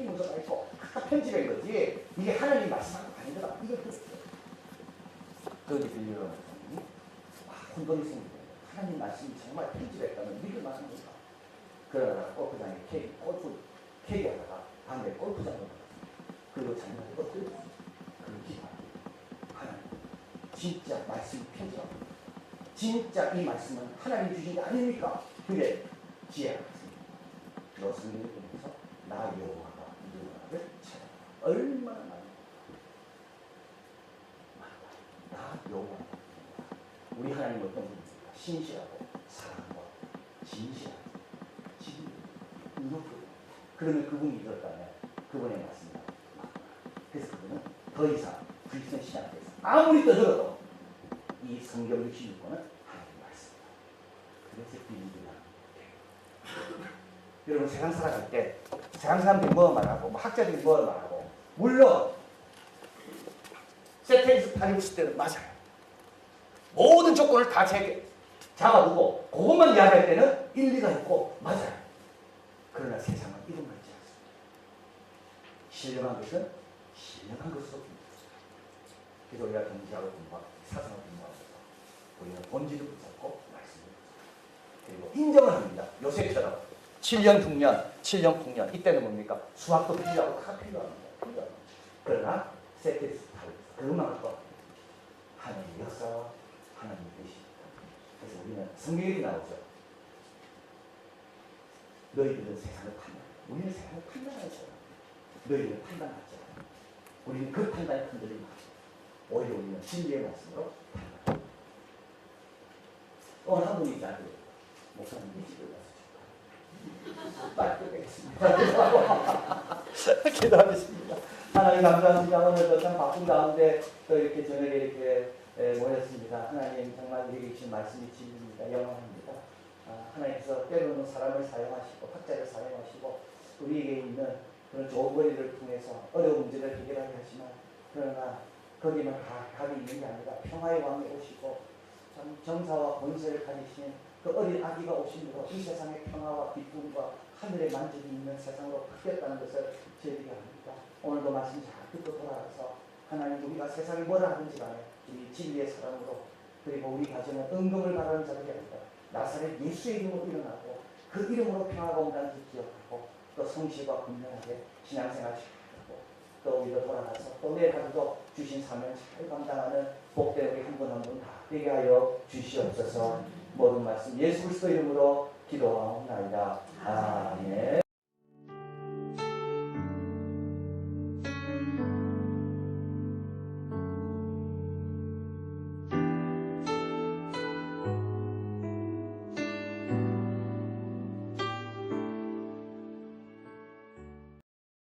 [SPEAKER 1] 문서가 있고 각각 편집된 거지 이게 하나님 말씀하고 아니더라. 이걸 그랬어요. 그런데 빌리로 혼돈이 생기는 거예요. 하나님 말씀이 정말 편집했다면 믿을 만한 건가. 그러다가 골프장에 골프 캐리하다가 밤에 골프장으로 갔어요. 그리고 자기가 엎드렸어요. 그리고 기도합니다. 하나님 진짜 말씀이 편집하고 진짜 이 말씀은 하나님 주신 게 아닙니까? 그게 지혜가 있습니다. 너 성경을 보면서 나 여호와가 누구나를 찾아. 얼마나 나 여호와. 우리 하나님 어떤 분입니까? 신실하고 사랑과 진실하고 진리. 그러면 그분이 이렇다면 그분의 말씀이 맞구나. 그래서 그분은 더 이상 불신 신학에서 아무리 떠들어도 이 성경 66권은 하나님 말씀이다. 그래서 빌리야. 여러분 세상 살아갈 때 세상 사람들이 뭐 말하고 뭐 학자들이 뭐 말하고 물론 세테리스 파리부스 때는 맞아요. 모든 조건을 다 잡아두고 그것만 이야기할 때는 일리가 있고 맞아요. 그러나 세상은 이런 거 있지 않습니다. 신령한 것은 신령한 것으로 봅니다. 그래서 우리가 경제학을 공부하고 사상을 공부하면서 우리는 본질을 붙잡고 말씀을 붙잡고 그리고 인정을 합니다. 요새처럼 7년 흉년, 7년 풍년 이때는 뭡니까? 수학도 필요하고 다 필요합니다. 그러나 세테리스 파리부스 그것만 갖고 하나님의 역사와 하나님의 뜻입니다. 그래서 우리는 성경이 나오죠. 너희들은 세상을 판단해. 우리는 세상을 판단하는 사람. 너희들은 판단하지 않아. 우리는 그 판단에 흔들리지 않아. 오히려 우리는 진리의 말씀으로 판단합니다. 오늘 한 분이 저한테 목사님 이 집을 가서 빨리 끝내겠습니다. 기도하겠습니다. 하나님 감사합니다. 오늘도 참 바쁜 가운데 또 이렇게 저녁에 이렇게 모였습니다. 하나님 정말 우리에게 주신 말씀이 진리입니다. 영광입니다. 하나님께서 때로는 사람을 사용하시고 학자를 사용하시고 우리에게 있는 그런 좋은 거리를 통해서 어려운 문제를 해결하게 하지만 그러나 거기만 답이 있는 게 아니라 평화의 왕이 오시고 참 정사와 권세를 가지신 그 어린 아기가 오심으로 이 세상의 평화와 기쁨과 하늘의 만족이 있는 세상으로 바뀌었다는 것을 저희들이 압니다. 오늘도 말씀 잘 듣고 돌아가서 하나님 우리가 세상이 뭐라 하든지 간에 우리 진리의 사람으로 그리고 우리 가정은 은금을 바라는 자들이 아니라 나사렛 예수의 이름으로 일어나고 그 이름으로 평화가 온다는 걸 기억하고 또 성실과 분명하게 신앙생활 시작하고 또 우리가 돌아가서 또 내일 하루도 주신 사명 잘 감당하는 복된 우리 한 분 한 분 다 되게 하여 주시옵소서. 모든 말씀 예수 그리스도 이름으로 기도하옵나이다. 아멘.